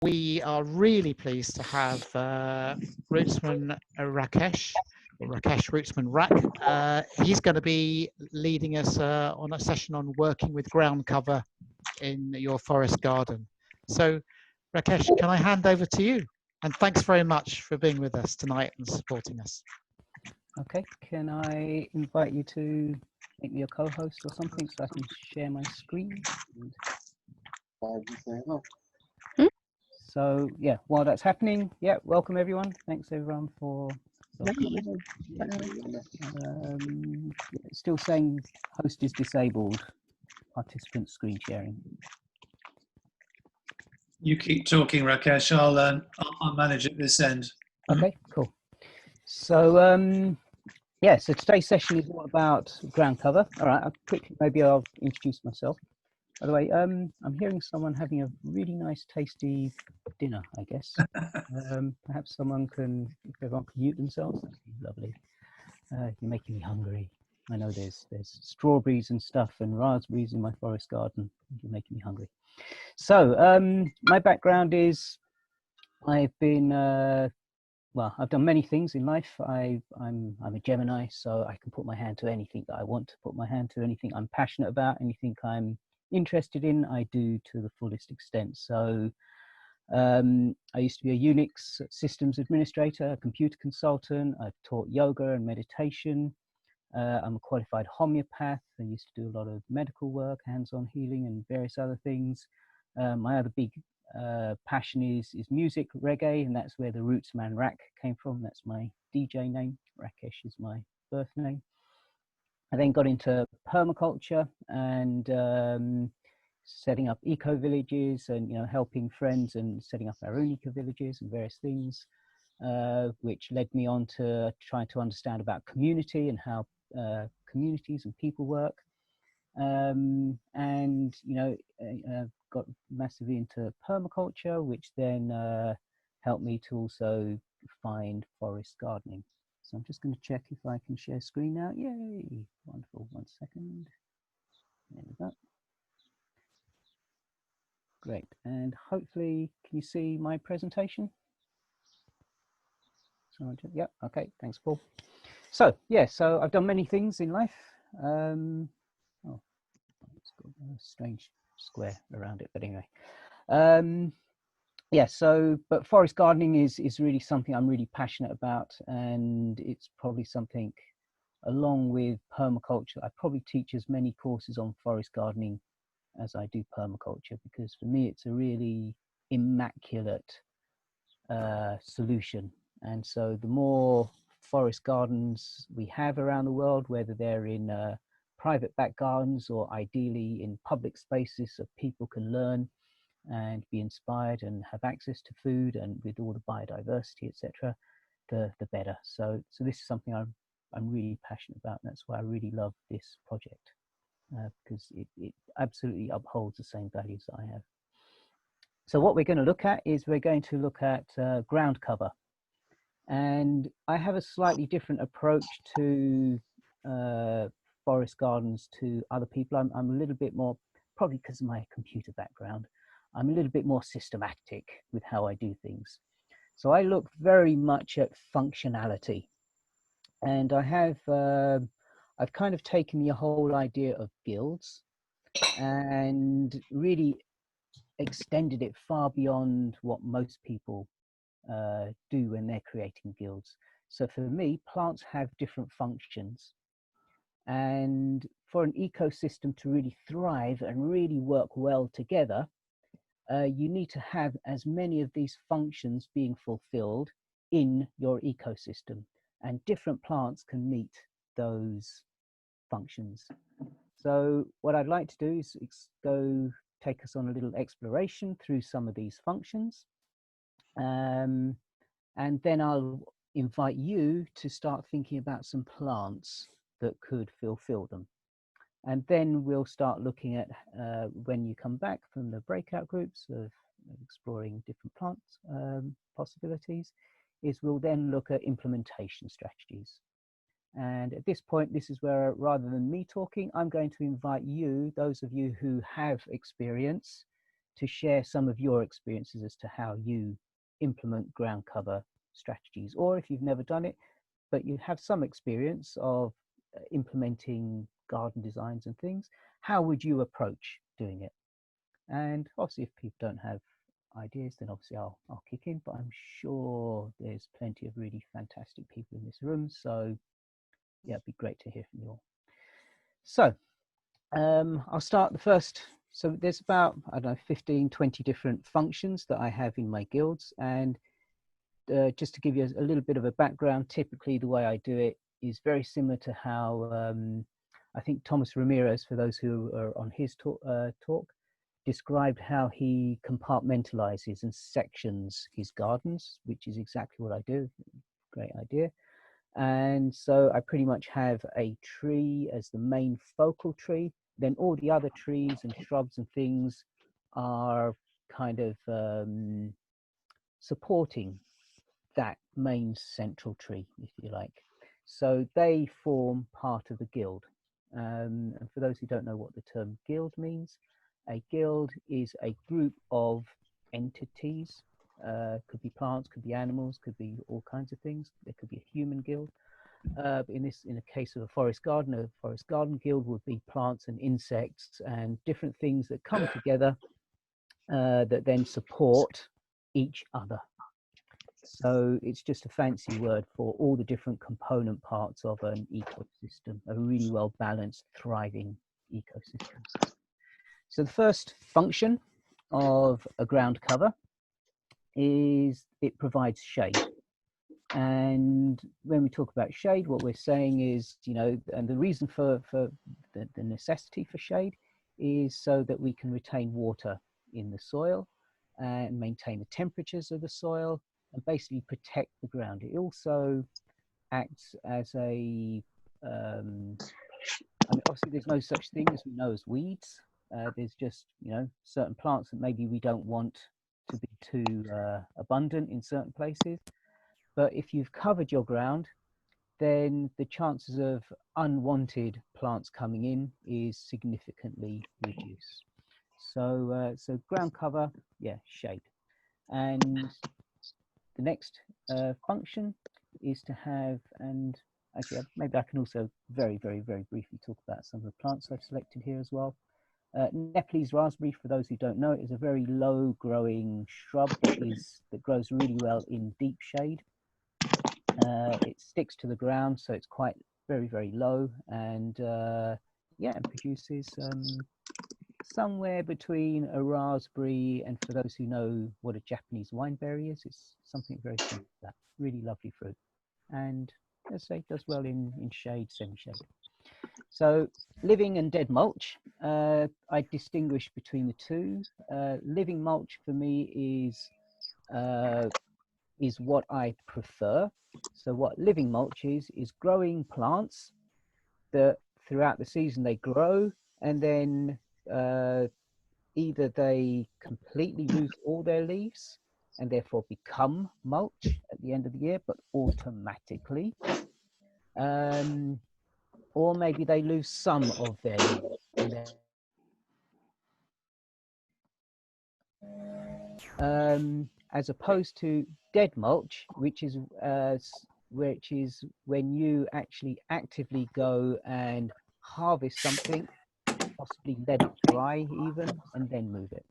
We are really pleased to have Rootsman Rakesh, or Rakesh Rootsman Rak. He's going to be leading us on a session on working with ground cover in your forest garden. So, Rakesh, can I hand over to you? And thanks very much for being with us tonight and supporting us. Okay, can I invite you to make me a co-host or something so I can share my screen? So yeah, while that's happening, yeah, welcome everyone. Thanks everyone for coming. Still saying host is disabled, participant screen sharing. You keep talking, Rakesh. I'll manage at this end. Okay, cool. So yeah, so today's session is all about ground cover. All right, maybe I'll introduce myself. By the way, I'm hearing someone having a really nice, tasty dinner, I guess. Perhaps someone can, if everyone can mute themselves, that'd be lovely. You're making me hungry. I know there's strawberries and stuff and raspberries in my forest garden. You're making me hungry. So my background is I've been, well, I've done many things in life. I'm a Gemini, so I can put my hand to anything that I want to put my hand to, anything I'm passionate about, anything I'm interested in, I do to the fullest extent. So I used to be a Unix systems administrator, a computer consultant. I've taught yoga and meditation. I'm a qualified homeopath. I used to do a lot of medical work, hands-on healing and various other things. My other big passion is music, reggae, and that's where the Rootsman Rak came from. That's my DJ name. Rakesh is my birth name. I then got into permaculture and setting up eco villages and helping friends and setting up our own eco villages and various things, which led me on to trying to understand about community and how communities and people work. And got massively into permaculture, which then helped me to also find forest gardening. So I'm just going to check if I can share screen now. Yay, wonderful. 1 second. There we go. Great, and hopefully, can you see my presentation? So, yeah, okay, thanks, Paul. So, yeah, so I've done many things in life. Oh, it's got a strange square around it, but anyway. Yeah, so, but forest gardening is really something I'm really passionate about, and it's probably something, along with permaculture, I probably teach as many courses on forest gardening as I do permaculture, because for me it's a really immaculate solution. And so the more forest gardens we have around the world, whether they're in private back gardens or ideally in public spaces so people can learn and be inspired and have access to food, and with all the biodiversity, etc., the better. So this is something I'm really passionate about, and that's why I really love this project, because it absolutely upholds the same values that I have. So what we're going to look at is we're going to look at ground cover, and I have a slightly different approach to forest gardens to other people. I'm a little bit more, probably because of my computer background, I'm a little bit more systematic with how I do things. So I look very much at functionality, and I have I've kind of taken the whole idea of guilds and really extended it far beyond what most people do when they're creating guilds. So for me, plants have different functions, and for an ecosystem to really thrive and really work well together, you need to have as many of these functions being fulfilled in your ecosystem, and different plants can meet those functions. So what I'd like to do is take us on a little exploration through some of these functions, and then I'll invite you to start thinking about some plants that could fulfill them. And then we'll start looking at, when you come back from the breakout groups of exploring different plant possibilities, is we'll then look at implementation strategies. And at this point, this is where, rather than me talking, I'm going to invite you, those of you who have experience, to share some of your experiences as to how you implement ground cover strategies, or if you've never done it, but you have some experience of implementing garden designs and things, how would you approach doing it? And obviously, if people don't have ideas, then obviously I'll kick in, but I'm sure there's plenty of really fantastic people in this room. So yeah, it'd be great to hear from you all. So I'll start the first. So there's about, I don't know, 15, 20 different functions that I have in my guilds. And just to give you a little bit of a background, typically the way I do it is very similar to how I think Thomas Ramirez, for those who are on his talk, described how he compartmentalizes and sections his gardens, which is exactly what I do. Great idea. And so I pretty much have a tree as the main focal tree. Then all the other trees and shrubs and things are kind of supporting that main central tree, if you like. So they form part of the guild. And for those who don't know what the term guild means, a guild is a group of entities. Could be plants, could be animals, could be all kinds of things. There could be a human guild. But in the case of a forest garden guild would be plants and insects and different things that come together that then support each other. So it's just a fancy word for all the different component parts of an ecosystem, a really well balanced, thriving ecosystem. So the first function of a ground cover is it provides shade. And when we talk about shade, what we're saying is, you know, and the reason for the necessity for shade is so that we can retain water in the soil and maintain the temperatures of the soil and basically protect the ground. It also acts as a, I mean, obviously there's no such thing as we know as weeds. There's just, you know, certain plants that maybe we don't want to be too abundant in certain places. But if you've covered your ground, then the chances of unwanted plants coming in is significantly reduced. So, so ground cover, yeah, shade. And the next function is to have, and actually maybe I can also very briefly talk about some of the plants I've selected here as well. Nepalese raspberry, for those who don't know, is a very low growing shrub that grows really well in deep shade. It sticks to the ground, so it's quite very low, and yeah, it produces somewhere between a raspberry and, for those who know what a Japanese wineberry is, it's something very similar to that. Really lovely fruit, and let's say it does well in shade, semi-shade. So living and dead mulch, I distinguish between the two. Living mulch for me is what I prefer. So what living mulch is growing plants that throughout the season they grow, and then either they completely lose all their leaves and therefore become mulch at the end of the year, but automatically, or maybe they lose some of their leaves. As opposed to dead mulch, which is when you actually actively go and harvest something, possibly let it dry even, and then move it.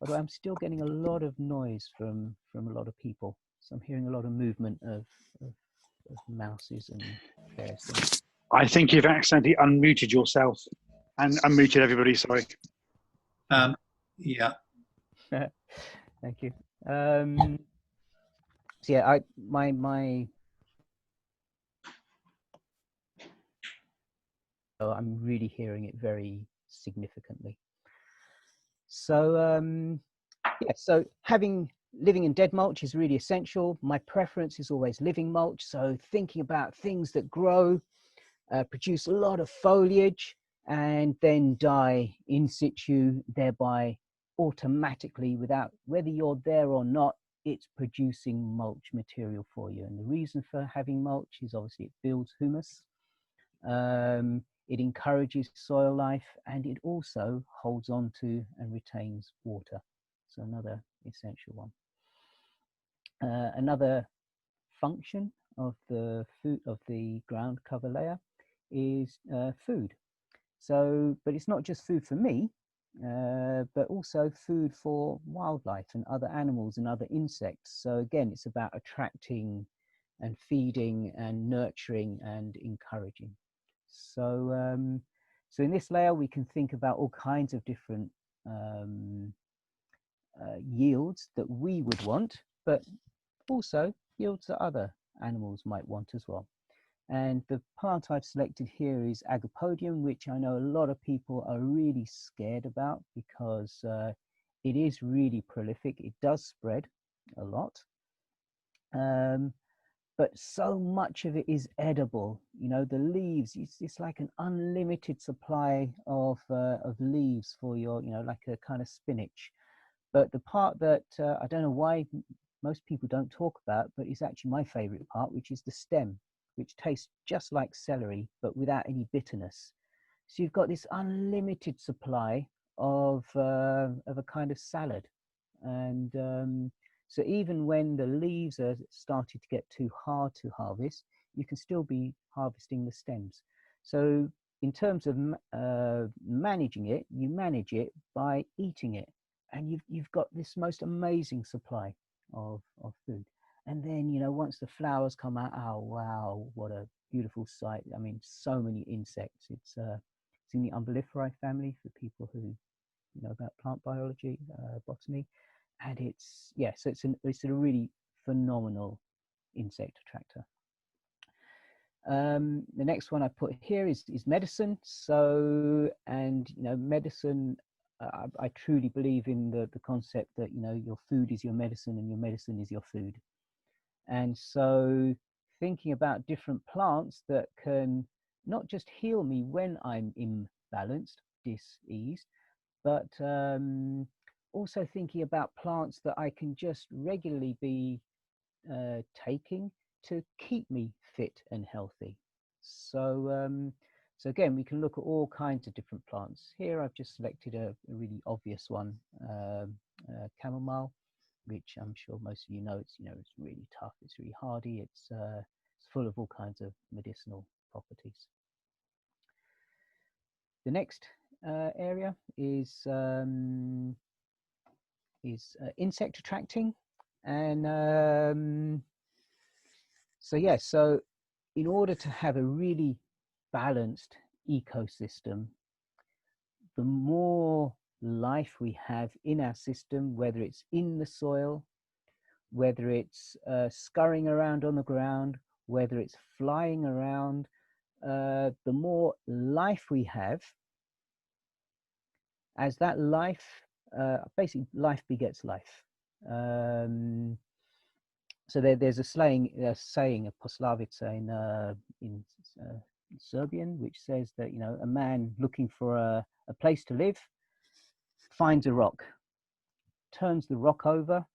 But I'm still getting a lot of noise from a lot of people, so I'm hearing a lot of movement of mouses and various things. I think you've accidentally unmuted yourself and unmuted everybody. Sorry. Yeah. Thank you. So yeah, I'm really hearing it very significantly. So yeah, so living in dead mulch is really essential. My preference is always living mulch. So thinking about things that grow, produce a lot of foliage, and then die in situ, thereby automatically, without whether you're there or not, it's producing mulch material for you. And the reason for having mulch is obviously it builds humus. it encourages soil life, and it also holds on to and retains water. So another essential one. Another function of the ground cover layer is food. So, but it's not just food for me, but also food for wildlife and other animals and other insects. So again, it's about attracting and feeding and nurturing and encouraging. So, so in this layer, we can think about all kinds of different yields that we would want, but also yields that other animals might want as well. And the plant I've selected here is Agapodium, which I know a lot of people are really scared about because it is really prolific. It does spread a lot. But so much of it is edible. You know, the leaves, it's like an unlimited supply of leaves for your, you know, like a kind of spinach. But the part that I don't know why most people don't talk about, but it's actually my favorite part, which is the stem, which tastes just like celery, but without any bitterness. So you've got this unlimited supply of a kind of salad. And so even when the leaves are starting to get too hard to harvest, you can still be harvesting the stems. So in terms of managing it, you manage it by eating it. And you've got this most amazing supply of food. And then, you know, once the flowers come out, oh, wow, what a beautiful sight. I mean, so many insects. It's in the Umbelliferae family for people who know about plant biology, botany. And it's, yeah, so it's a really phenomenal insect attractor. The next one I put here is medicine. So, and, you know, medicine, I truly believe in the concept that, you know, your food is your medicine and your medicine is your food. And so thinking about different plants that can not just heal me when I'm imbalanced, diseased, but also thinking about plants that I can just regularly be taking to keep me fit and healthy. So, so again, we can look at all kinds of different plants. Here I've just selected a really obvious one, chamomile, which I'm sure most of you know. It's really tough. It's really hardy. It's full of all kinds of medicinal properties. The next area is insect attracting, and so yeah. So in order to have a really balanced ecosystem, the more life we have in our system, whether it's in the soil, whether it's scurrying around on the ground, whether it's flying around, the more life we have, as that life, basically life begets life. So there's a saying, a poslovica in Serbian, which says that, you know, a man looking for a place to live finds a rock, turns the rock over.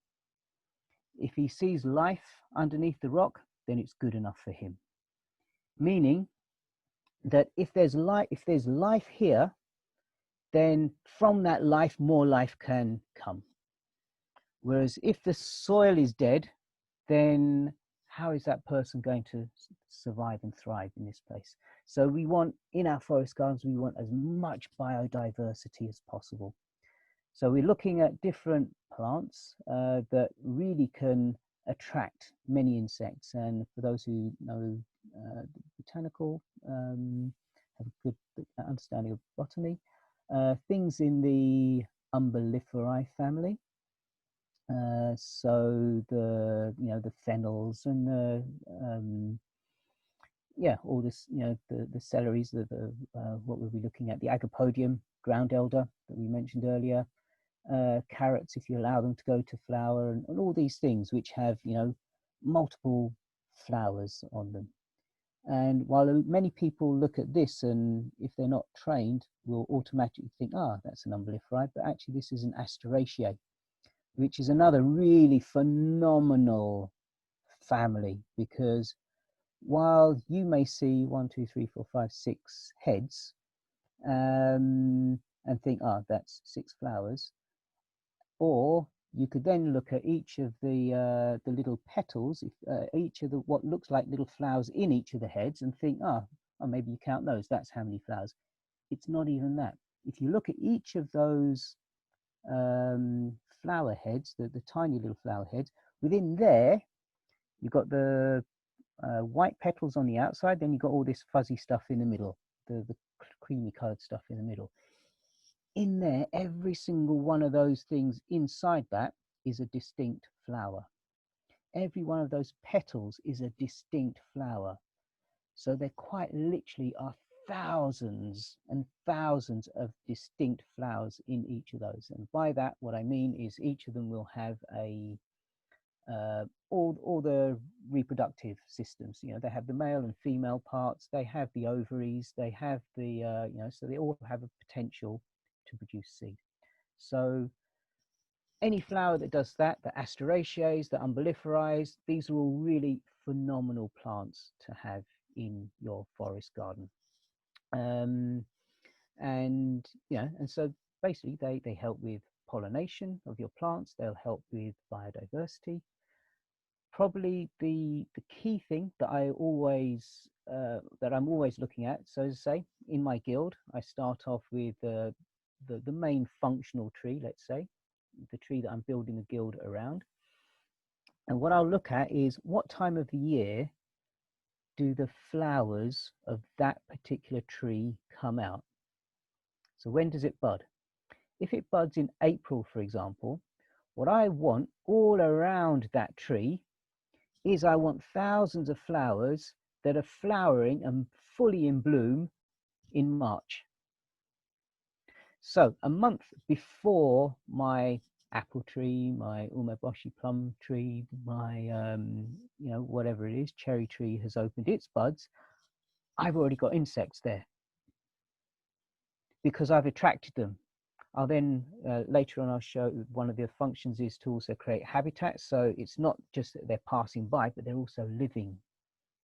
If he sees life underneath the rock, then it's good enough for him. Meaning that if there's life here, then from that life, more life can come. Whereas if the soil is dead, then how is that person going to survive and thrive in this place? So we want, in our forest gardens, we want as much biodiversity as possible. So we're looking at different plants that really can attract many insects. And for those who know botanical, have a good understanding of botany, things in the Umbelliferae family. So the fennels and yeah, all this, you know, the celeries, what we'll be looking at, the Agapodium, ground elder that we mentioned earlier, carrots if you allow them to go to flower, and all these things which have, you know, multiple flowers on them. And while many people look at this and if they're not trained will automatically think, that's an Umbelliferae, but actually this is an Asteraceae, which is another really phenomenal family, because while you may see 1, 2, 3, 4, 5, 6 heads, and think, oh, that's 6 flowers. Or you could then look at each of the little petals, each of the what looks like little flowers in each of the heads, and think, oh, maybe you count those. That's how many flowers. It's not even that. If you look at each of those flower heads, the tiny little flower heads, within there, you've got the white petals on the outside, then you've got all this fuzzy stuff in the middle, the creamy coloured stuff in the middle. In there, every single one of those things inside that is a distinct flower. Every one of those petals is a distinct flower. So there quite literally are thousands and thousands of distinct flowers in each of those. And by that, what I mean is each of them will have a all the reproductive systems. You know, they have the male and female parts, they have the ovaries, they have the you know, so they all have a potential to produce seed. So any flower that does that, the asteraceae, the umbelliferæ, these are all really phenomenal plants to have in your forest garden. And you know, and so basically they help with pollination of your plants, they'll help with biodiversity. Probably the key thing that I'm always looking at, so to say, in my guild, I start off with the main functional tree, let's say, the tree that I'm building the guild around. And what I'll look at is what time of the year do the flowers of that particular tree come out. So when does it bud? If it buds in April, for example, what I want all around that tree is I want thousands of flowers that are flowering and fully in bloom in March. So a month before my apple tree, my umeboshi plum tree, my you know, whatever it is, cherry tree has opened its buds, I've already got insects there because I've attracted them. I'll then later on I'll show one of the functions is to also create habitats. So it's not just that they're passing by, but they're also living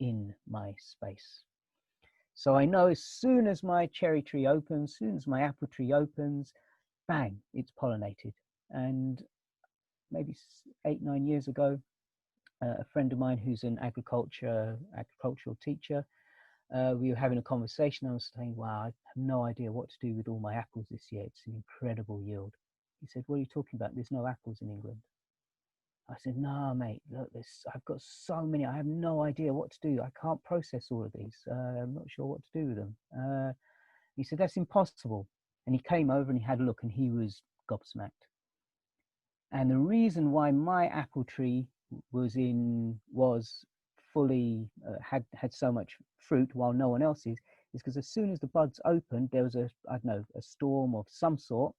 in my space. So I know as soon as my cherry tree opens, as soon as my apple tree opens, bang, it's pollinated. And maybe 8, 9 years ago, a friend of mine who's an agricultural teacher, we were having a conversation. I was saying, wow, I have no idea what to do with all my apples this year. It's an incredible yield. He said, what are you talking about? There's no apples in England. I said, no, mate, look, I've got so many. I have no idea what to do. I can't process all of these. I'm not sure what to do with them. He said, that's impossible. And he came over and he had a look and he was gobsmacked. And the reason why my apple tree was fully had so much fruit while no one else is because as soon as the buds opened, there was a storm of some sort,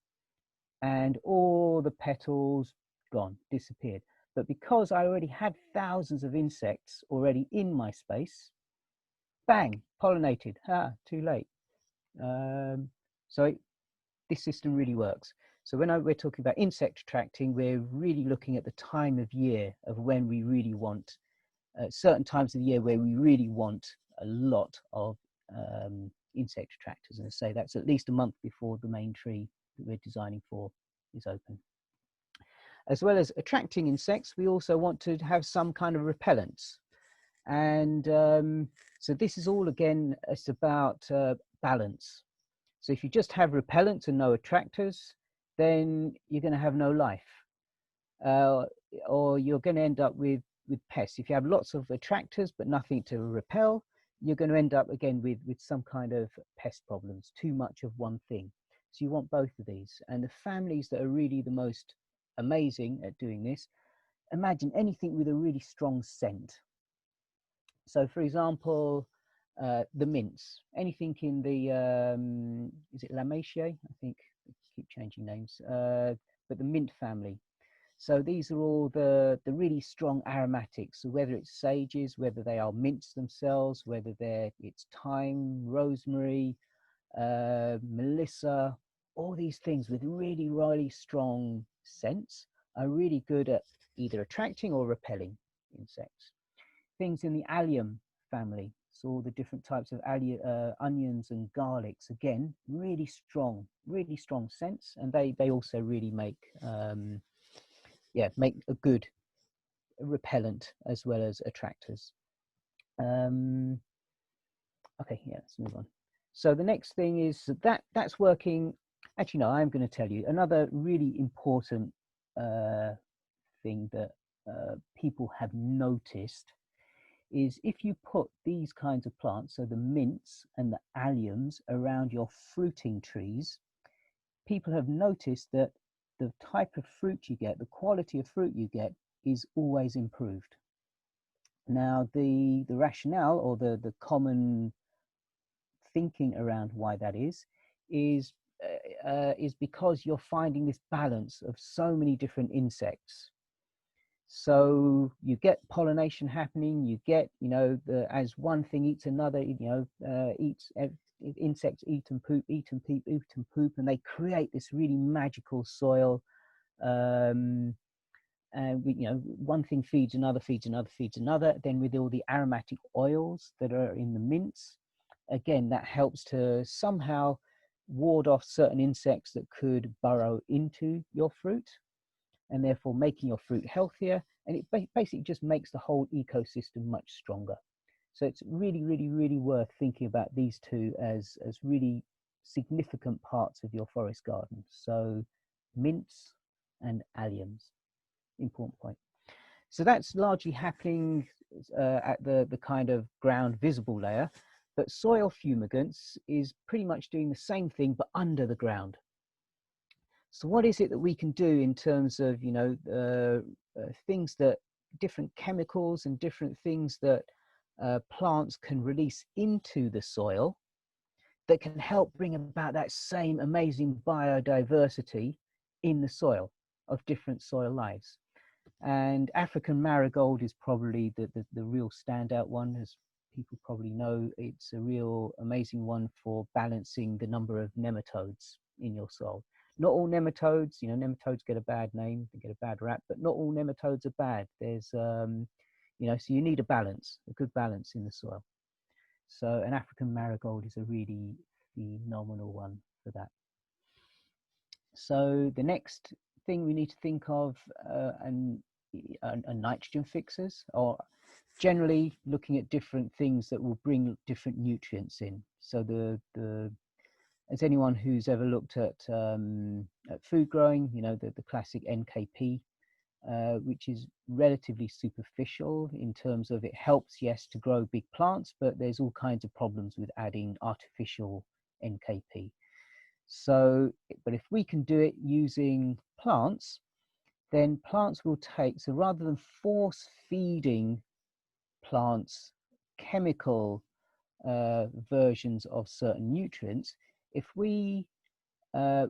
and all the petals gone, disappeared. But because I already had thousands of insects already in my space, bang, pollinated. Too late. This system really works. So when we're talking about insect attracting, we're really looking at the time of year of when we really want certain times of the year where we really want a lot of insect attractors. And I say that's at least a month before the main tree that we're designing for is open. As well as attracting insects, we also want to have some kind of repellents. And so this is all, again, it's about balance. So if you just have repellents and no attractors, then you're going to have no life. Or you're going to end up with pests. If you have lots of attractors but nothing to repel, you're going to end up again with some kind of pest problems, too much of one thing. So you want both of these. And the families that are really the most amazing at doing this, imagine anything with a really strong scent. So for example, the mints, anything in the, is it Lamiaceae? I think I keep changing names, but the mint family. So these are all the really strong aromatics. So whether it's sages, whether they are mints themselves, whether it's thyme, rosemary, melissa, all these things with really, really strong scents are really good at either attracting or repelling insects. Things in the allium family. So all the different types of onions and garlics, again, really strong scents, and they also really make make a good repellent as well as attractors. Okay, yeah, let's move on. So the next thing is that's working. Actually, no, I'm going to tell you another really important thing that people have noticed is if you put these kinds of plants, so the mints and the alliums, around your fruiting trees, people have noticed that the type of fruit you get, the quality of fruit you get, is always improved. Now, the rationale or the common thinking around why that is because you're finding this balance of so many different insects. So you get pollination happening, you get, as one thing eats another, insects eat and poop, and they create this really magical soil. And one thing feeds another, then with all the aromatic oils that are in the mints, again, that helps to somehow ward off certain insects that could burrow into your fruit, and therefore making your fruit healthier. And it basically just makes the whole ecosystem much stronger. So it's really, really, really worth thinking about these two as really significant parts of your forest garden. So mints and alliums, important point. So that's largely happening at the kind of ground visible layer, but soil fumigants is pretty much doing the same thing, but under the ground. So what is it that we can do in terms of, things that different chemicals and different things that plants can release into the soil that can help bring about that same amazing biodiversity in the soil of different soil lives? And African marigold is probably the real standout one. As people probably know, it's a real amazing one for balancing the number of nematodes in your soil. Not all nematodes, nematodes get a bad name, they get a bad rap, but not all nematodes are bad. There's, so you need a balance, a good balance in the soil. So an African marigold is a really phenomenal one for that. So the next thing we need to think of are nitrogen fixers, or generally looking at different things that will bring different nutrients in. So as anyone who's ever looked at food growing, the classic NKP, which is relatively superficial in terms of it helps, yes, to grow big plants, but there's all kinds of problems with adding artificial NKP. So, but if we can do it using plants, then plants will take, so rather than force feeding plants chemical versions of certain nutrients, if we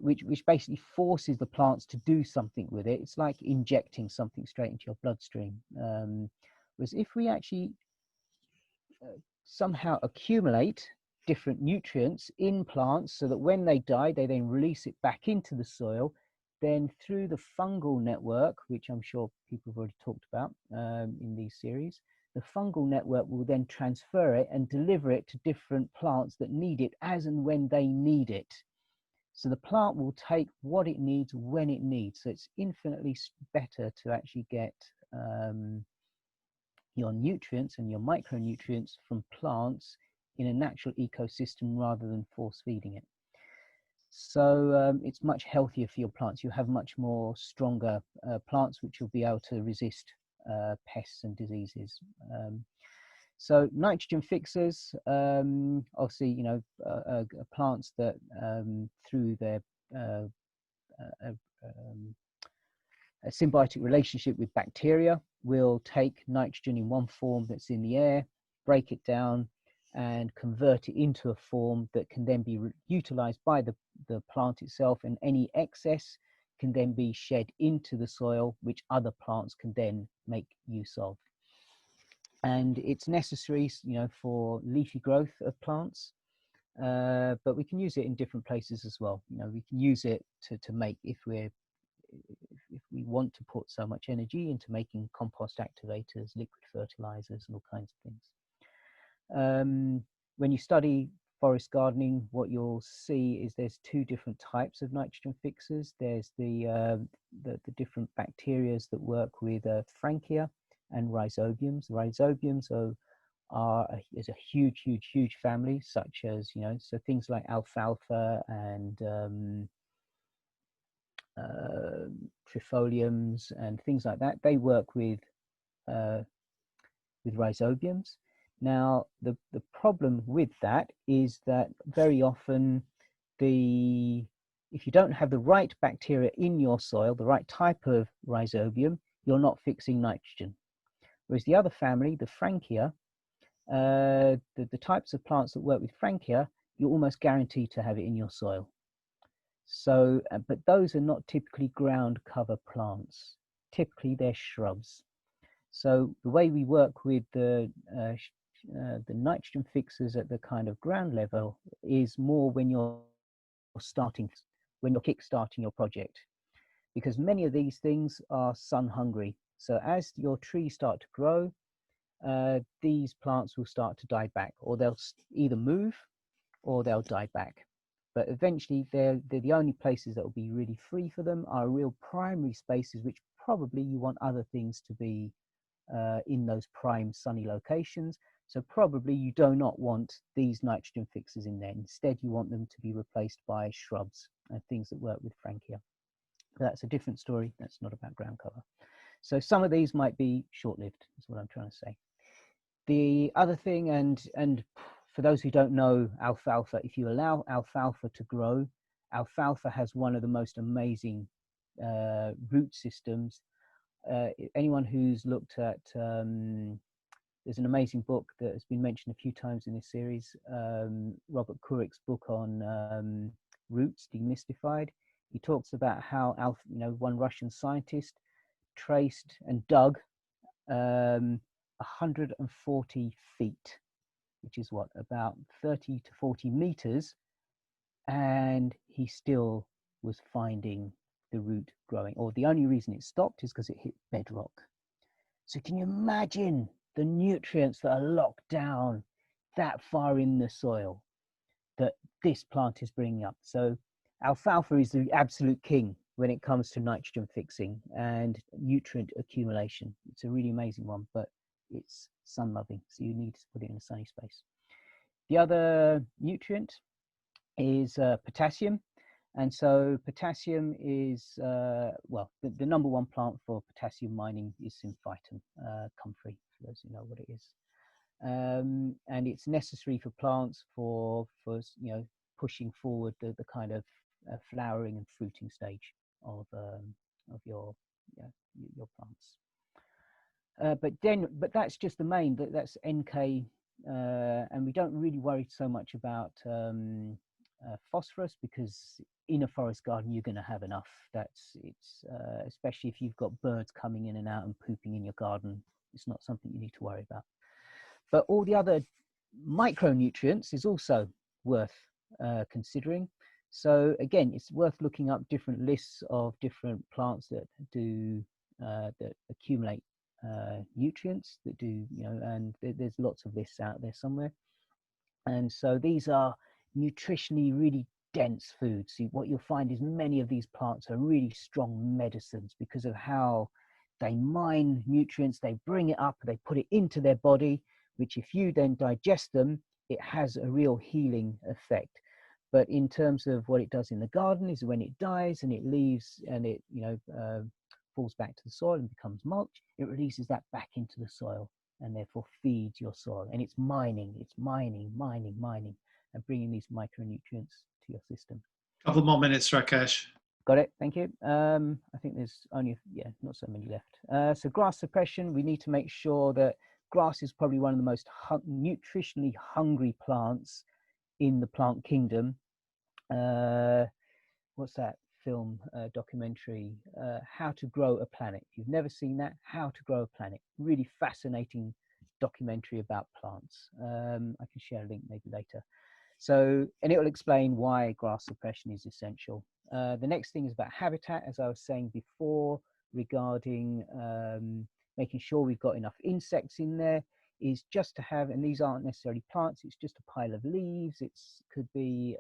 which basically forces the plants to do something with it, it's like injecting something straight into your bloodstream. Whereas if we actually somehow accumulate different nutrients in plants so that when they die, they then release it back into the soil, then through the fungal network, which I'm sure people have already talked about in these series, the fungal network will then transfer it and deliver it to different plants that need it as and when they need it. So the plant will take what it needs when it needs. So it's infinitely better to actually get your nutrients and your micronutrients from plants in a natural ecosystem rather than force feeding it. So it's much healthier for your plants. You have much more stronger plants which will be able to resist pests and diseases. So nitrogen fixers, obviously, plants that through their a symbiotic relationship with bacteria will take nitrogen in one form that's in the air, break it down, and convert it into a form that can then be utilized by the plant itself, and any excess can then be shed into the soil, which other plants can then make use of. And it's necessary, for leafy growth of plants, but we can use it in different places as well. We can use it to make, if we want to put so much energy into making compost activators, liquid fertilizers, and all kinds of things. When you study forest gardening, what you'll see is there's two different types of nitrogen fixers. There's the different bacterias that work with Frankia and rhizobiums. Rhizobiums is a huge family, such as, you know, so things like alfalfa and trifoliums and things like that. They work with rhizobiums. Now, the problem with that is that very often if you don't have the right bacteria in your soil, the right type of rhizobium, you're not fixing nitrogen. Whereas the other family, the Frankia, the types of plants that work with Frankia, you're almost guaranteed to have it in your soil. So, but those are not typically ground cover plants. Typically, they're shrubs. So the way we work with the nitrogen fixers at the kind of ground level is more when you're kick-starting your project, because many of these things are sun hungry. So as your trees start to grow, these plants will start to die back, or they'll either move or they'll die back. But eventually they're the only places that will be really free for them are real primary spaces, which probably you want other things to be in those prime sunny locations. So probably you do not want these nitrogen fixers in there. Instead, you want them to be replaced by shrubs and things that work with Frankia. That's a different story. That's not about ground cover. So some of these might be short-lived, is what I'm trying to say. The other thing, and for those who don't know alfalfa, if you allow alfalfa to grow, alfalfa has one of the most amazing root systems. Anyone who's looked at, there's an amazing book that has been mentioned a few times in this series, Robert Courick's book on roots demystified. He talks about how one Russian scientist traced and dug 140 feet, which is what, about 30 to 40 meters, and he still was finding the root growing, or the only reason it stopped is because it hit bedrock. So can you imagine the nutrients that are locked down that far in the soil that this plant is bringing up? So alfalfa is the absolute king when it comes to nitrogen fixing and nutrient accumulation. It's a really amazing one, but it's sun loving, so you need to put it in a sunny space. The other nutrient is potassium. And so potassium is, well, the number one plant for potassium mining is Symphytum, comfrey, for those who know what it is. And it's necessary for plants for pushing forward the kind of flowering and fruiting stage of your plants. But that's just the main, that's NK, and we don't really worry so much about phosphorus, because in a forest garden you're going to have enough. Especially if you've got birds coming in and out and pooping in your garden, it's not something you need to worry about. But all the other micronutrients is also worth considering. So again, it's worth looking up different lists of different plants that do that accumulate nutrients, that do, and there's lots of lists out there somewhere. And so these are nutritionally really dense foods. See, what you'll find is many of these plants are really strong medicines because of how they mine nutrients, they bring it up, they put it into their body, which if you then digest them, it has a real healing effect. But in terms of what it does in the garden is when it dies and it leaves and it falls back to the soil and becomes mulch, it releases that back into the soil and therefore feeds your soil. And it's mining, and bringing these micronutrients to your system. Couple more minutes, Rakesh. Got it, thank you. I think there's only, not so many left. So grass suppression, we need to make sure that grass is probably one of the most nutritionally hungry plants in the plant kingdom. What's that film documentary, How to Grow a Planet? If you've never seen that, How to Grow a Planet, really fascinating documentary about plants. I can share a link maybe later. So, and it will explain why grass suppression is essential. The next thing is about habitat, as I was saying before, regarding making sure we've got enough insects in there. is just to have, and these aren't necessarily plants, it's just a pile of leaves, it could be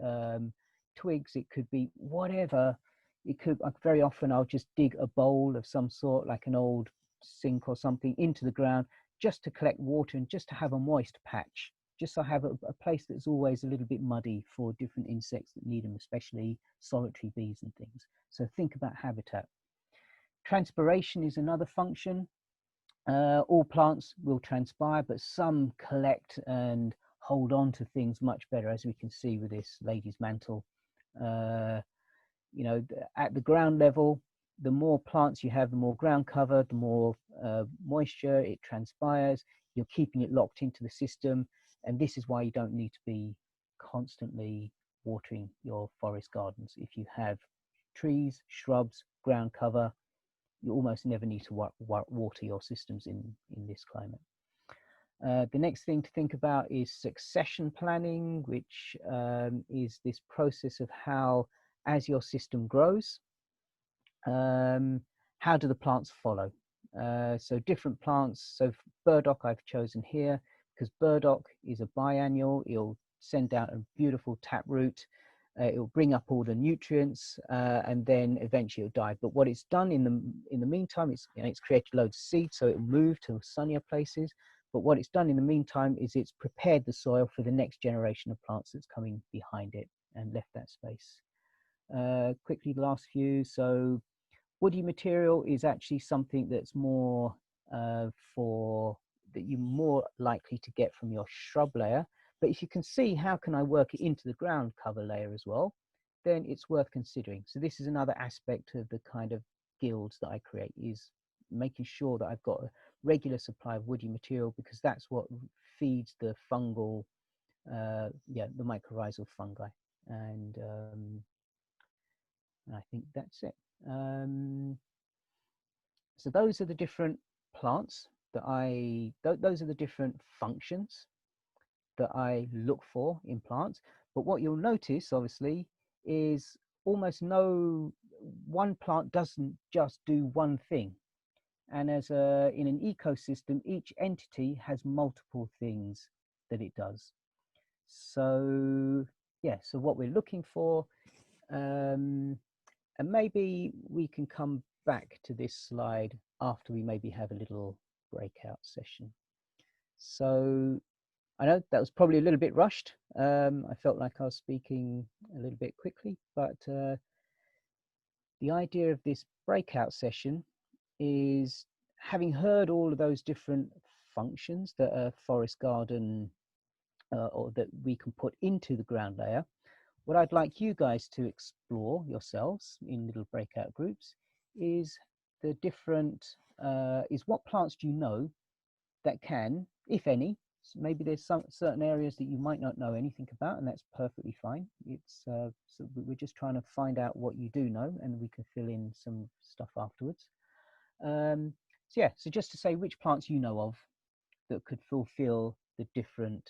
twigs, it could be whatever. It could, very often I'll just dig a bowl of some sort, like an old sink or something, into the ground just to collect water and just to have a moist patch, just so I have a place that's always a little bit muddy for different insects that need them, especially solitary bees and things. So think about habitat. Transpiration is another function. All plants will transpire, but some collect and hold on to things much better, as we can see with this lady's mantle. You know, at the ground level, the more plants you have, the more ground cover, the more moisture it transpires. You're keeping it locked into the system, and this is why you don't need to be constantly watering your forest gardens. If you have trees, shrubs, ground cover, you almost never need to water your systems in this climate. The next thing to think about is succession planning, which is this process of how, as your system grows, how do the plants follow? So different plants, so burdock I've chosen here because burdock is a biannual. It'll send out a beautiful taproot. It'll bring up all the nutrients and then eventually it'll die. But what it's done in the meantime, it's created loads of seeds, so it'll move to sunnier places. But what it's done in the meantime is it's prepared the soil for the next generation of plants that's coming behind it and left that space. Quickly, the last few. So woody material is actually something that's more that you're more likely to get from your shrub layer. But if you can see how can I work it into the ground cover layer as well, then it's worth considering. So this is another aspect of the kind of guilds that I create, is making sure that I've got a regular supply of woody material, because that's what feeds the fungal, the mycorrhizal fungi. And I think that's it. So those are the different plants that those are the different functions that I look for in plants. But what you'll notice, obviously, is almost one plant doesn't just do one thing. And as in an ecosystem, each entity has multiple things that it does. So yeah, so what we're looking for, and maybe we can come back to this slide after we maybe have a little breakout session. So I know that was probably a little bit rushed. I felt like I was speaking a little bit quickly, but the idea of this breakout session is, having heard all of those different functions that a forest garden or that we can put into the ground layer, what I'd like you guys to explore yourselves in little breakout groups is the different, is what plants do you know that can, if any, so maybe there's some certain areas that you might not know anything about, and that's perfectly fine. It's so we're just trying to find out what you do know, and we can fill in some stuff afterwards. So yeah, so just to say which plants you know of that could fulfill the different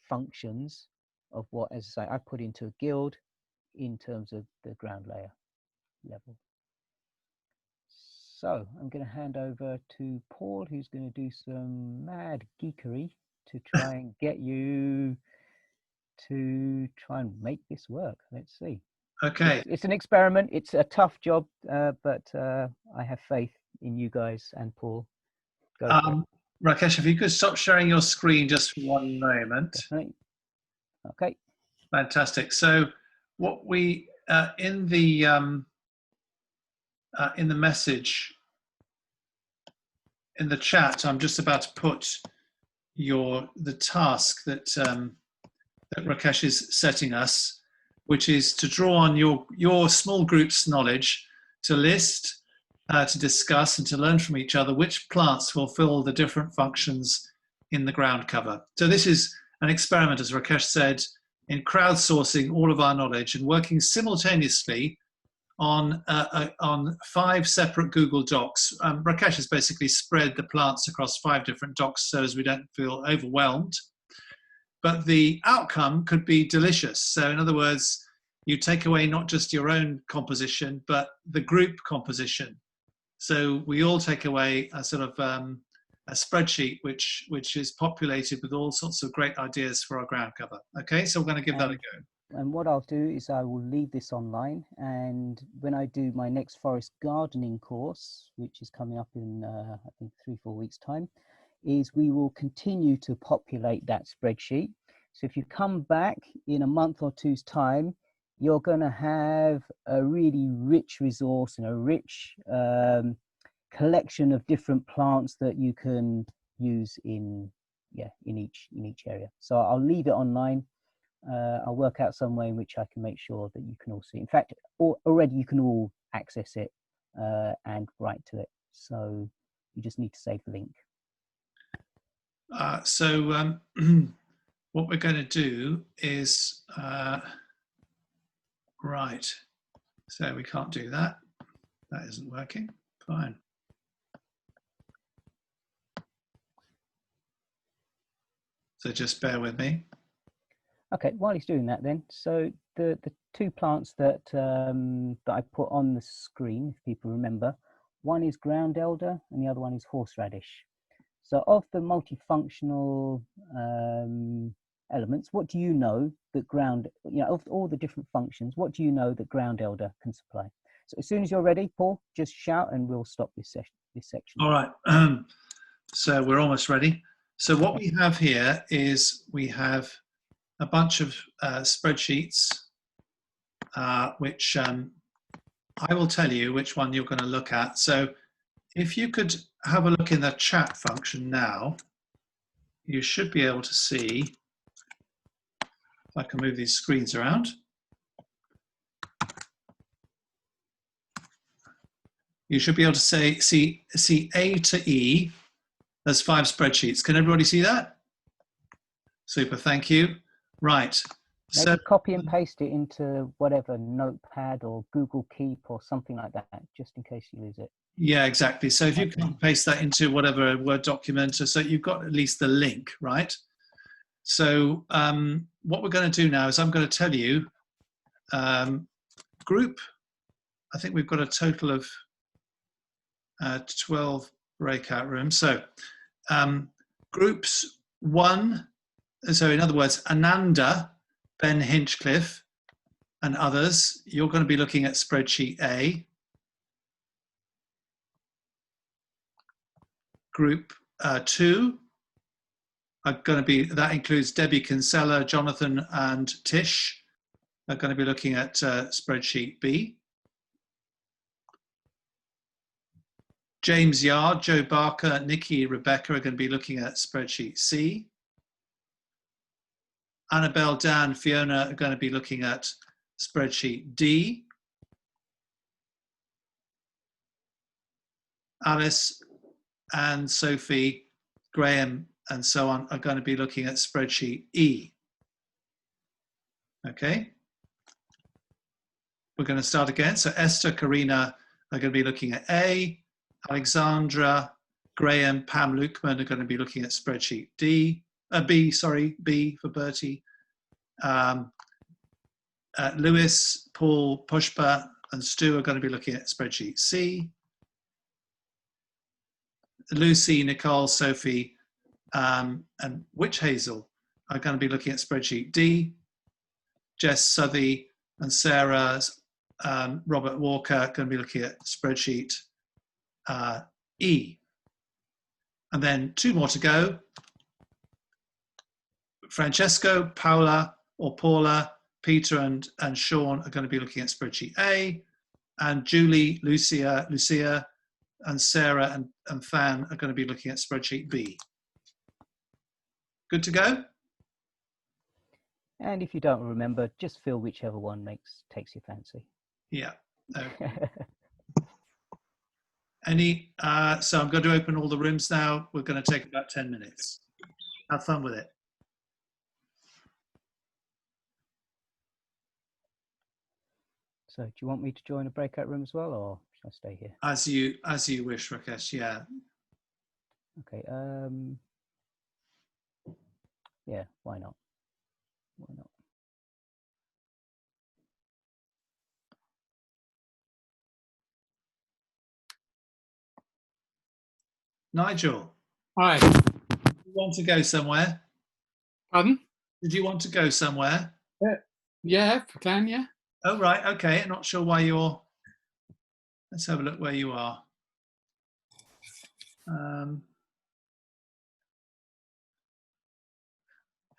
functions of what, as I say, I put into a guild in terms of the ground layer level. So I'm going to hand over to Paul, who's going to do some mad geekery to try and get you to try and make this work. Let's see. Okay. It's an experiment. It's a tough job, but I have faith in you guys and Paul. Go for it. Rakesh, if you could stop sharing your screen just for one moment. Definitely. Okay. Fantastic. So what we in the message in the chat, I'm just about to put the task that that Rakesh is setting us, which is to draw on your small group's knowledge to list, to discuss, and to learn from each other which plants fulfill the different functions in the ground cover. So this is an experiment, as Rakesh said, in crowdsourcing all of our knowledge and working simultaneously on 5 separate Google Docs. Rakesh has basically spread the plants across 5 different docs so as we don't feel overwhelmed. But the outcome could be delicious. So in other words, you take away not just your own composition, but the group composition. So we all take away a sort of spreadsheet which is populated with all sorts of great ideas for our ground cover. Okay, so we're going to give that a go. And what I'll do is I will leave this online, and when I do my next forest gardening course, which is coming up in I think 3-4 weeks time, is we will continue to populate that spreadsheet. So if you come back in a month or two's time, you're going to have a really rich resource and a rich collection of different plants that you can use in each area. So I'll leave it online. I'll work out some way in which I can make sure that you can all see. In fact, already you can all access it and write to it. So you just need to save the link. What we're going to do is, right, so we can't do that. That isn't working. Fine. So just bear with me. Okay, while he's doing that then, so the two plants that that I put on the screen, if people remember, one is ground elder and the other one is horseradish. So of the multifunctional elements, what do you know that of all the different functions, what do you know that ground elder can supply? So as soon as you're ready, Paul, just shout and we'll stop this section. All right, so we're almost ready. So what we have here is we have a bunch of spreadsheets, which I will tell you which one you're going to look at. So if you could have a look in the chat function now, you should be able to see, if I can move these screens around. You should be able to see A to E. There's 5 spreadsheets. Can everybody see that? Super, thank you. Right. Maybe so copy and paste it into whatever Notepad or Google Keep or something like that, just in case you lose it. Yeah, exactly. So if you can paste that into whatever Word document, so you've got at least the link, right? So what we're going to do now is I'm going to tell you group. I think we've got a total of 12 breakout rooms. So groups 1, so in other words, Ananda, Ben Hinchcliffe, and others, you're going to be looking at spreadsheet A. Group 2 are going to be, that includes Debbie Kinsella, Jonathan, and Tish, are going to be looking at spreadsheet B. James Yard, Joe Barker, Nikki, Rebecca are going to be looking at spreadsheet C. Annabelle, Dan, Fiona are going to be looking at spreadsheet D. Alice and Sophie, Graham, and so on are going to be looking at spreadsheet E. Okay. We're going to start again. So Esther, Karina are going to be looking at A. Alexandra, Graham, Pam Lukeman are going to be looking at spreadsheet B for Bertie. Lewis, Paul, Pushpa, and Stu are going to be looking at spreadsheet C. Lucy, Nicole, Sophie, and Witch Hazel are going to be looking at spreadsheet D. Jess Southey and Sarah, Robert Walker are going to be looking at spreadsheet E. And then 2 more to go. Francesco, Paula or Paula, Peter and Sean are going to be looking at spreadsheet A. And Julie, Lucia, and Sarah and Fan are going to be looking at spreadsheet B. Good to go? And if you don't remember, just fill whichever one takes your fancy. Yeah. Okay. So I'm going to open all the rooms now. We're going to take about 10 minutes. Have fun with it. So do you want me to join a breakout room as well, or should I stay here? As you wish, Rakesh, yeah. Okay, yeah, why not? Why not? Nigel, Hi. Did you want to go somewhere? Pardon? Did you want to go somewhere? Yeah, if I can, yeah. Oh, right. Okay. I'm not sure why you're... Let's have a look where you are.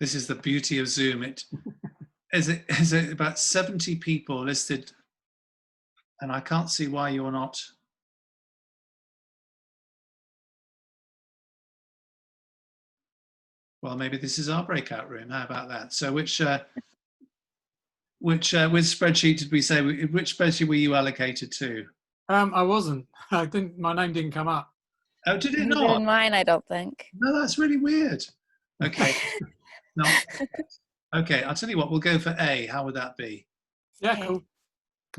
This is the beauty of Zoom. It is about 70 people listed, and I can't see why you're not. Well, maybe this is our breakout room. How about that? So which spreadsheet did we say? Which spreadsheet were you allocated to? I wasn't. I didn't. My name didn't come up. Oh, did it Neither not? in mine, I don't think. No, that's really weird. Okay. No. Okay, I'll tell you what. We'll go for A. How would that be? Yeah, Okay. cool.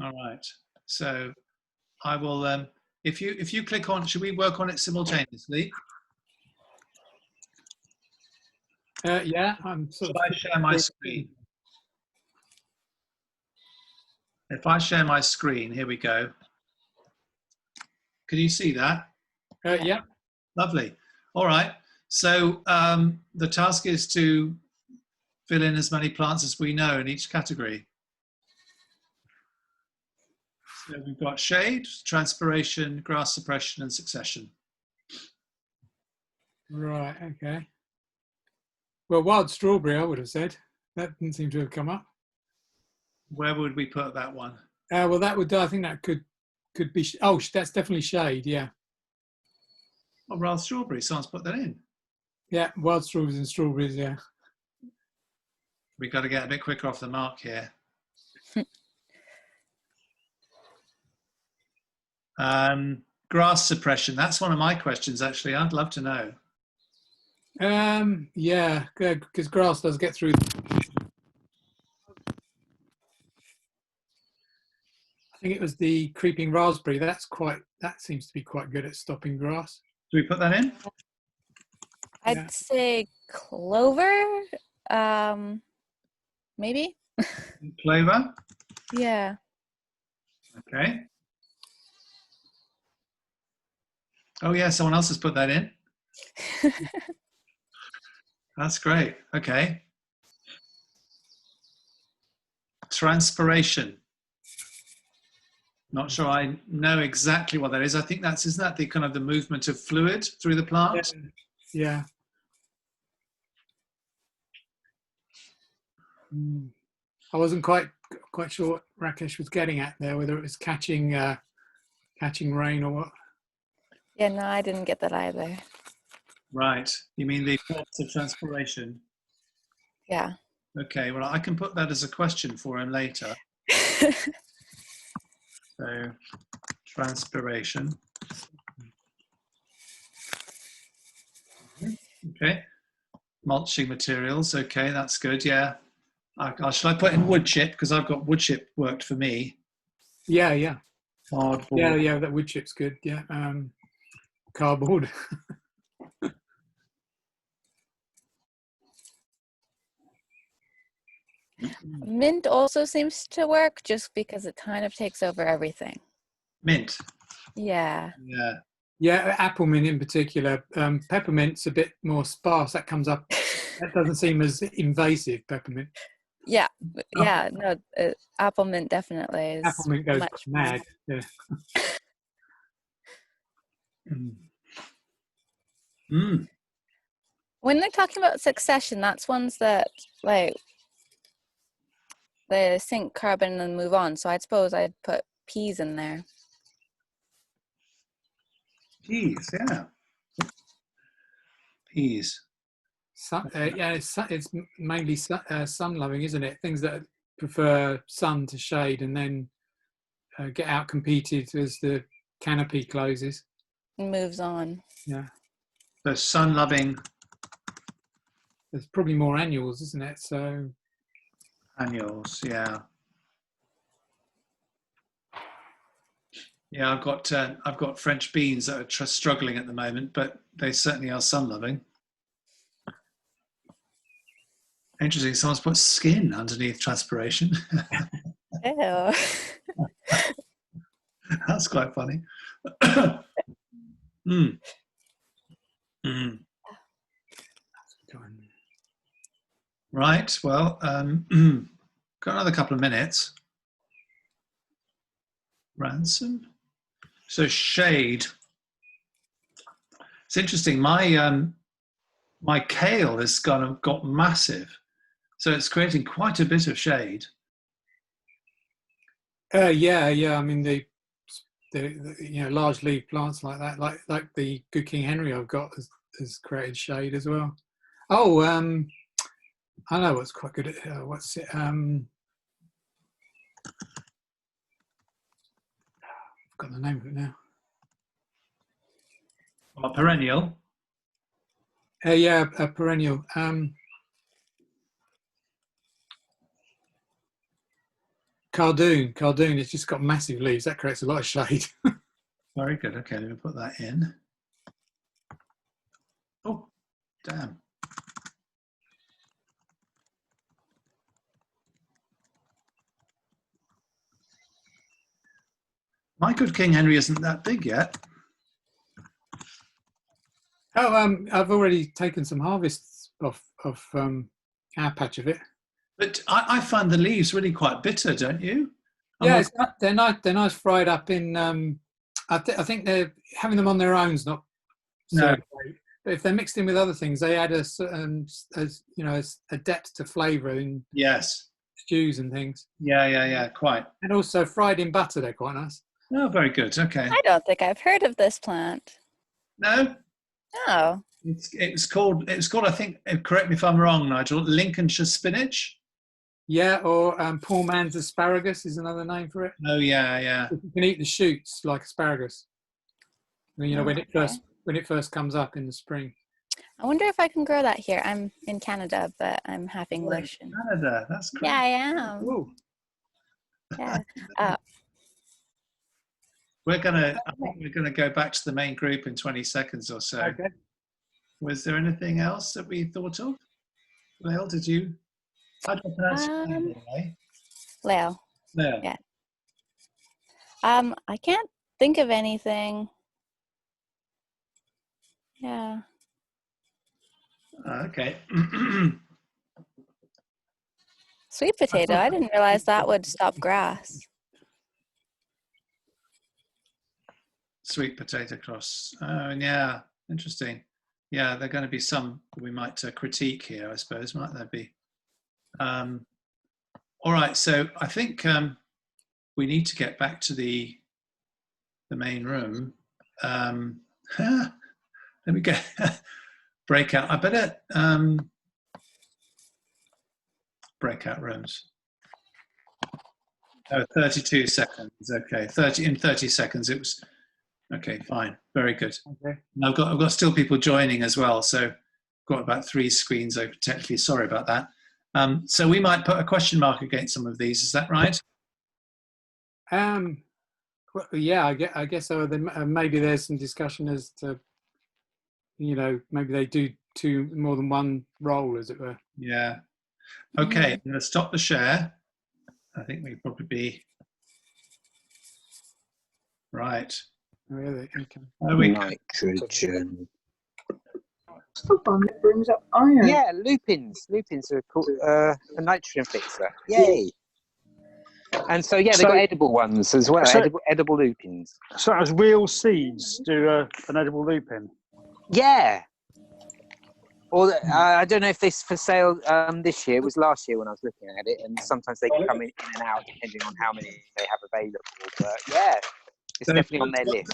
All right. So I will. If you click on, should we work on it simultaneously? Yeah, I'm sort Should I share my screen? If I share my screen, here we go. Can you see that? Yeah. Lovely. All right. So the task is to fill in as many plants as we know in each category. So we've got shade, transpiration, grass suppression, and succession. Right. Okay. Well, wild strawberry, I would have said. That didn't seem to have come up. Where would we put that one? Well, that would. I think that could be. Oh, that's definitely shade. Yeah. Oh, wild strawberry. Someone's put that in. Yeah. Wild strawberries and strawberries. Yeah. We've got to get a bit quicker off the mark here. Grass suppression. That's one of my questions, actually. I'd love to know. Yeah, because grass does get through. I think it was the creeping raspberry. That seems to be quite good at stopping grass. Do we put that in? I'd Yeah. say clover, maybe. Clover. Yeah. Okay. Oh yeah, someone else has put that in. That's great. Okay. Transpiration. Not sure I know exactly what that is. I think isn't that the kind of the movement of fluid through the plant? Yeah. I wasn't quite sure what Rakesh was getting at there, whether it was catching rain or what. Yeah, no, I didn't get that either. Right. You mean the effects of transpiration? Yeah. Okay. Well, I can put that as a question for him later. So, transpiration. Okay. Mulching materials. Okay, that's good. Yeah. Shall I put in wood chip? Because I've got wood chip worked for me. Yeah. Cardboard. Yeah, that wood chip's good. Yeah. Cardboard. Mint also seems to work just because it kind of takes over everything. Mint. Yeah. Yeah. Yeah, apple mint in particular. Peppermint's a bit more sparse. That comes up. That doesn't seem as invasive, peppermint. Yeah. Yeah. No, apple mint definitely is. Apple mint goes much mad. Yeah. When they're talking about succession, that's ones that like they sink carbon and move on. So I suppose I'd put peas in there. Peas, yeah. Peas. It's mainly sun loving, isn't it? Things that prefer sun to shade and then get out competed as the canopy closes. It moves on. Yeah. So sun loving. There's probably more annuals, isn't it? So Annuals, yeah. Yeah, I've got French beans that are struggling at the moment, but they certainly are sun loving. Interesting. Someone's put skin underneath transpiration. Ew. That's quite funny. Right. Well, got another couple of minutes. Ransom. So shade. It's interesting. My kale has got massive, so it's creating quite a bit of shade. Yeah. I mean, the large leaf plants like that, like the Good King Henry I've got has created shade as well. Oh, I know what's quite good at what's it? I've got the name of it now. Well, perennial. Yeah, a perennial. Cardoon. It's just got massive leaves. That creates a lot of shade. Very good. Okay, let me put that in. Oh, damn. My Good King Henry isn't that big yet. Oh, I've already taken some harvests of our patch of it. But I find the leaves really quite bitter, don't you? Yeah, they're nice fried up in. I think they're having them on their own is not so great. But if they're mixed in with other things, they add a certain, a depth to flavour in stews and things. Yeah, quite. And also fried in butter, they're quite nice. Oh, very good. Okay. I don't think I've heard of this plant. No. No. It was called. I think. Correct me if I'm wrong, Nigel. Lincolnshire spinach. Yeah, or poor man's asparagus is another name for it. Oh yeah. You can eat the shoots like asparagus. When it first comes up in the spring. I wonder if I can grow that here. I'm in Canada, but I'm half English. Canada, that's great. Yeah, I am. Ooh. Yeah. I think we're gonna go back to the main group in 20 seconds or so. Okay. Was there anything else that we thought of? Well, did you? How do I pronounce your name, anyway? Leo. Leo. Yeah. I can't think of anything. Yeah. Okay. Sweet potato. I didn't realize that would stop grass. Sweet potato cross. Oh, yeah. Interesting. Yeah, there are going to be some we might critique here, I suppose, might there be? All right, so I think we need to get back to the main room. Let me get breakout. I better breakout rooms. Oh, 32 seconds. Okay, 30 seconds. It was okay. Fine, very good. Okay. And I've got still people joining as well, so got about 3 screens open. Technically, sorry about that. So we might put a question mark against some of these. Is that right? Well, yeah, I guess so. Then maybe there's some discussion as to, maybe they do more than one role, as it were. Yeah. Okay, I'm going to stop the share. I think we'd probably be right. Really? Okay. Nitrogen. One that brings up iron. Yeah, lupins. Lupins are called a nitrogen fixer. Yay! And so, yeah, they've got edible ones as well. Edible lupins. So as real seeds do an edible lupin? Yeah. Or I don't know if this for sale this year. It was last year when I was looking at it, and sometimes they can come in and out depending on how many they have available. But yeah, it's definitely on their list.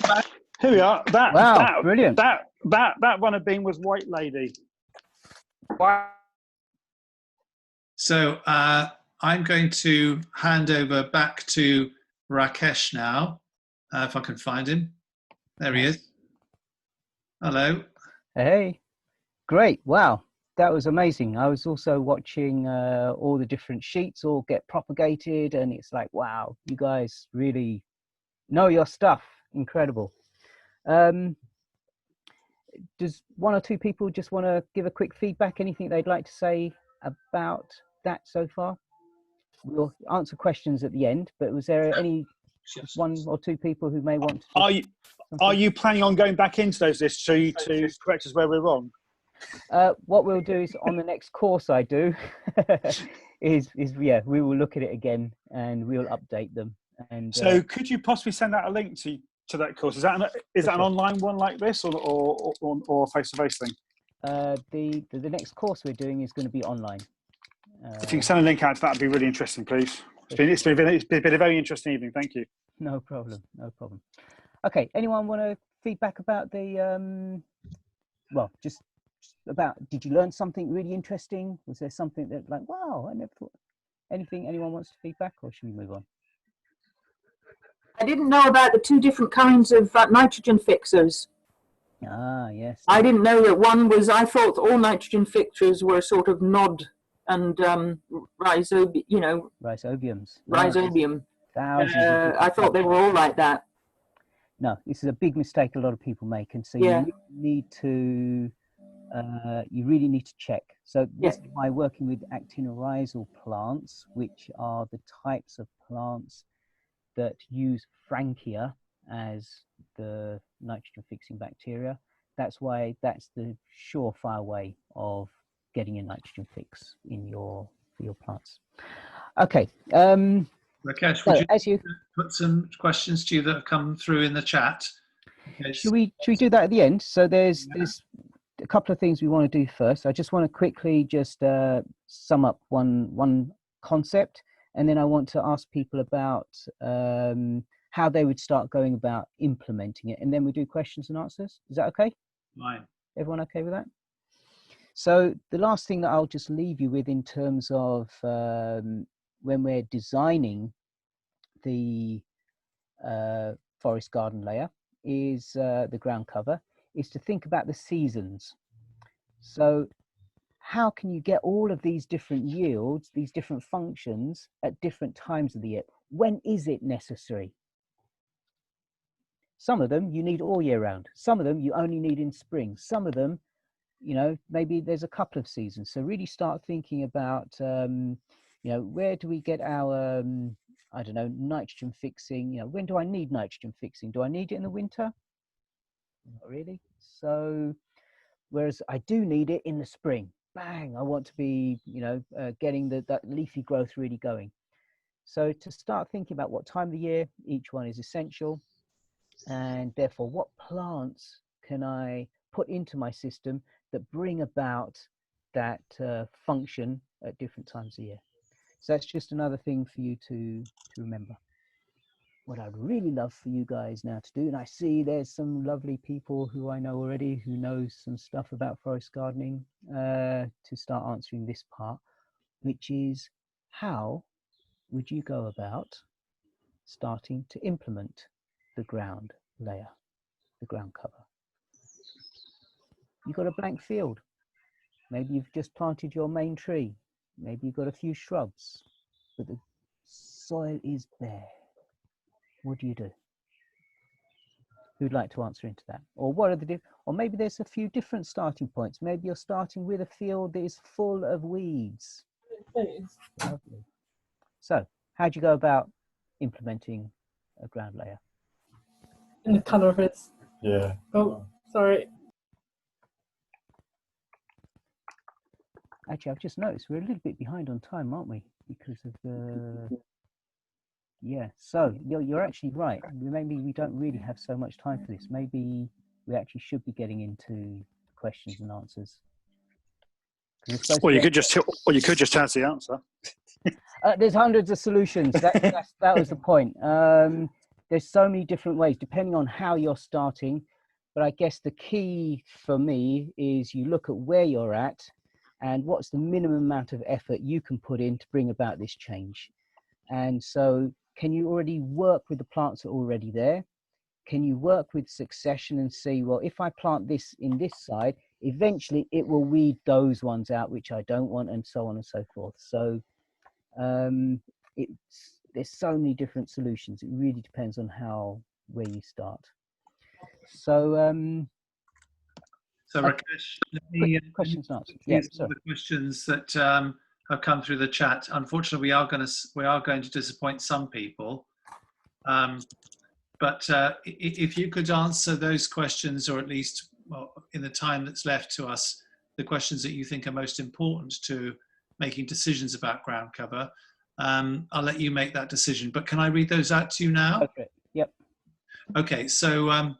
Here we are. Wow, brilliant. That runner bean was White Lady. Wow. So I'm going to hand over back to Rakesh now, if I can find him. There he is. Hello. Hey, great. Wow, that was amazing. I was also watching all the different sheets all get propagated, and it's like, wow, you guys really know your stuff. Incredible. Does 1 or 2 people just want to give a quick feedback? Anything they'd like to say about that so far? We'll answer questions at the end, but was there any 1 or 2 people who may want to? Are you planning on going back into those lists to correct us where we're wrong? What we'll do is on the next course I do is yeah, we will look at it again and we'll update them. And So could you possibly send out a link to that course? Is that an online one like this, or a face-to-face thing? The next course we're doing is going to be online. If you can send a link out, that'd be really interesting, please. It's been a very interesting evening. Thank you. No problem. No problem. Okay. Anyone want to feedback about the well, just about, did you learn something really interesting? Was there something that like, wow, I never thought? Anything anyone wants to feedback, or should we move on? I didn't know about the two different kinds of nitrogen fixers. Ah, yes. I didn't know that one was, I thought all nitrogen fixers were sort of nod and rhizobium, you know. Rhizobiums. Rhizobium. Thousands I thought they were all like that. No, this is a big mistake a lot of people make, and so Yeah. you need to you really need to check. So this is why working with actinorhizal plants, which are the types of plants that use Frankia as the nitrogen fixing bacteria, that's why that's the surefire way of getting a nitrogen fix in for your plants. Okay. Rakesh, would so you put some questions to you that have come through in the chat? Should we do that at the end? So there's a couple of things we want to do first. I just want to quickly just sum up one concept, and then I want to ask people about how they would start going about implementing it, and then we do questions and answers. Is that okay? Fine. Everyone okay with that? So the last thing that I'll just leave you with in terms of when we're designing the forest garden layer is the ground cover, is to think about the seasons. So how can you get all of these different yields, these different functions at different times of the year? When is it necessary? Some of them you need all year round. Some of them you only need in spring. Some of them, you know, maybe there's a couple of seasons. So really start thinking about, you know, where do we get our, I don't know, nitrogen fixing? You know, when do I need nitrogen fixing? Do I need it in the winter? Not really. So, whereas I do need it in the spring. Bang! I want to be, you know, getting that leafy growth really going. So to start thinking about what time of the year each one is essential, and therefore what plants can I put into my system that bring about that function at different times of year. So that's just another thing for you to remember. What I'd really love for you guys now to do, and I see there's some lovely people who I know already who know some stuff about forest gardening, to start answering this part, which is how would you go about starting to implement the ground layer, the ground cover? You've got a blank field. Maybe you've just planted your main tree. Maybe you've got a few shrubs, but the soil is bare. What do you do? Who'd like to answer into that? Or what are the or maybe there's a few different starting points. Maybe you're starting with a field that is full of weeds. Lovely. So how do you go about implementing a ground layer? In the colour of it. Yeah. Oh, sorry. Actually, I've just noticed we're a little bit behind on time, aren't we? Because of the... Yeah, so you're actually right. Maybe we don't really have so much time for this. Maybe we actually should be getting into questions and answers. Or you could just answer the answer. There's hundreds of solutions. That was the point. There's so many different ways, depending on how you're starting. But I guess the key for me is you look at where you're at and what's the minimum amount of effort you can put in to bring about this change. And so can you already work with the plants that are already there? Can you work with succession and see, well, if I plant this in this side, eventually it will weed those ones out which I don't want, and so on and so forth. So there's so many different solutions. It really depends on where you start. So Rakesh, let me questions and answers. Yeah, some of the questions that have come through the chat. Unfortunately, we are going to disappoint some people. But if you could answer those questions, or at least in the time that's left to us, the questions that you think are most important to making decisions about ground cover, I'll let you make that decision. But can I read those out to you now? Okay. Yep. Okay, so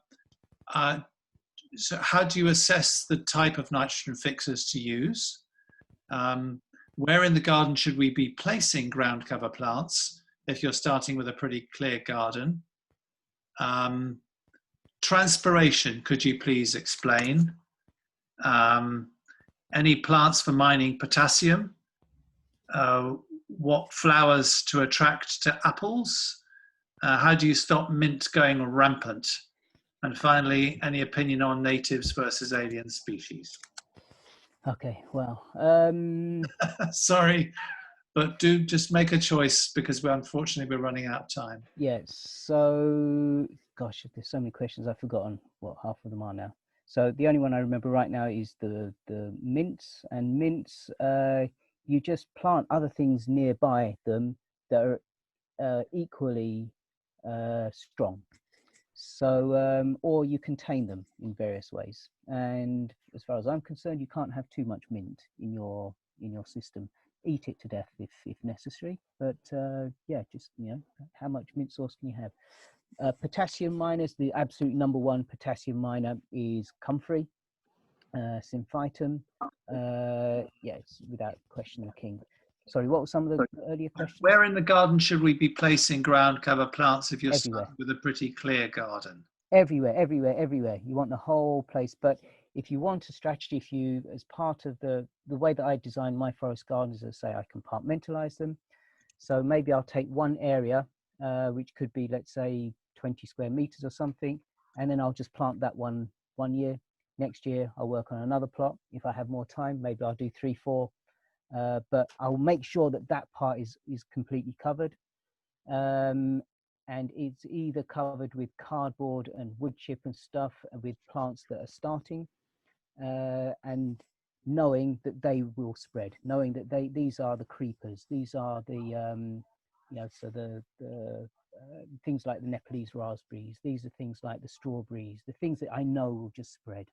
so how do you assess the type of nitrogen fixers to use? Where in the garden should we be placing ground cover plants if you're starting with a pretty clear garden? Transpiration, could you please explain? Any plants for mining potassium? What flowers to attract to apples? How do you stop mint going rampant? And finally, any opinion on natives versus alien species? Okay, well, Sorry, but do just make a choice because unfortunately we're running out of time. yeah, so, gosh, there's so many questions I've forgotten what half of them are now. So the only one I remember right now is the mints, and mints, you just plant other things nearby them that are equally strong. So, or you contain them in various ways. And as far as I'm concerned, you can't have too much mint in your system. Eat it to death if necessary. But yeah, just, you know, how much mint source can you have? Potassium miners, the absolute #1 potassium miner is comfrey, symphytum. Yeah, it's without question the king. Sorry, what were some of the earlier questions? Where in the garden should we be placing ground cover plants if you're Everywhere. starting with a pretty clear garden? Everywhere, everywhere, everywhere. You want the whole place. But if you want a strategy, if you, as part of the way that I design my forest gardens, as I say, I compartmentalize them. So maybe I'll take one area, which could be, let's say, 20 square meters or something, and then I'll just plant that one year. Next year, I'll work on another plot. If I have more time, maybe I'll do 3, 4. But I'll make sure that that part is completely covered. And it's either covered with cardboard and wood chip and stuff with plants that are starting, and knowing that they will spread, knowing that these are the creepers, these are the, you know, so the things like the Nepalese raspberries, these are things like the strawberries, the things that I know will just spread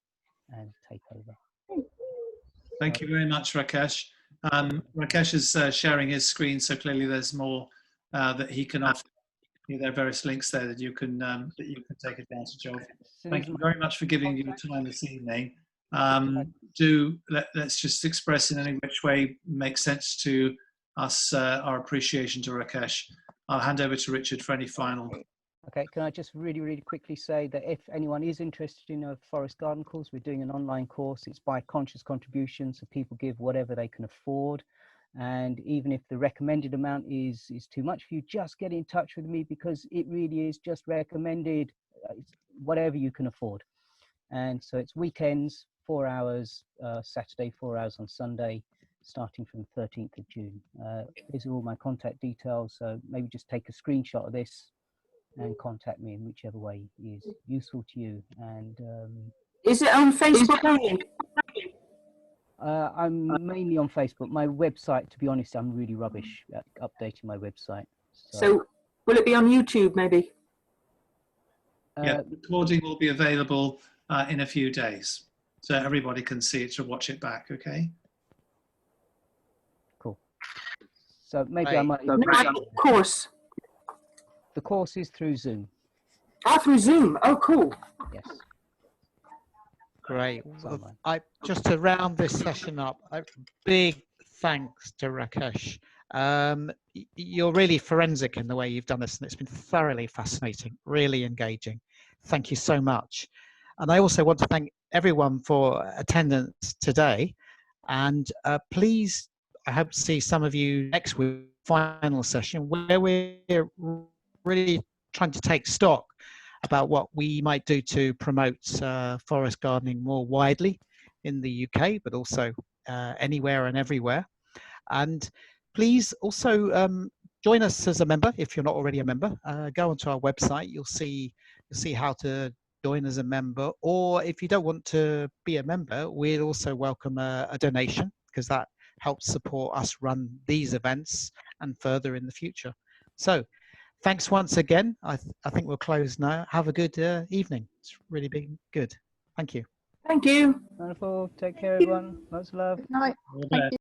and take over. Thank you very much, Rakesh. Rakesh is sharing his screen, so clearly there's more that he can offer. There are various links there that you can take advantage of. Thank you very much for giving your time this evening. Let's just express in any which way makes sense to us our appreciation to Rakesh. I'll hand over to Richard for any final. Okay, can I just really, really quickly say that if anyone is interested in a forest garden course, we're doing an online course. It's by conscious contribution, so people give whatever they can afford. And even if the recommended amount is too much for you, just get in touch with me, because it really is just recommended, whatever you can afford. And so it's weekends, 4 hours, Saturday, 4 hours on Sunday, starting from the 13th of June. These are all my contact details, so maybe just take a screenshot of this and contact me in whichever way is useful to you. And is it on Facebook only? I'm mainly on Facebook. My website, to be honest, I'm really rubbish at updating my website. So will it be on YouTube maybe? Yeah, the recording will be available in a few days, so everybody can see it to watch it back. Okay. Cool. So maybe I might. Course. The course is through Zoom. Ah, through Zoom. Oh, cool. Yes. Great. Just to round this session up, a big thanks to Rakesh. You're really forensic in the way you've done this, and it's been thoroughly fascinating, really engaging. Thank you so much. And I also want to thank everyone for attendance today. And please, I hope to see some of you next week, final session, where we're really trying to take stock about what we might do to promote forest gardening more widely in the UK, but also anywhere and everywhere. And please also join us as a member if you're not already a member. Go onto our website. You'll see how to join as a member. Or if you don't want to be a member, we'll also welcome a donation, because that helps support us run these events and further in the future. So thanks once again. I think we'll close now. Have a good evening. It's really been good. Thank you. Thank you. Wonderful. Take care, everyone. Lots of love. Good night. All the Thank best. you.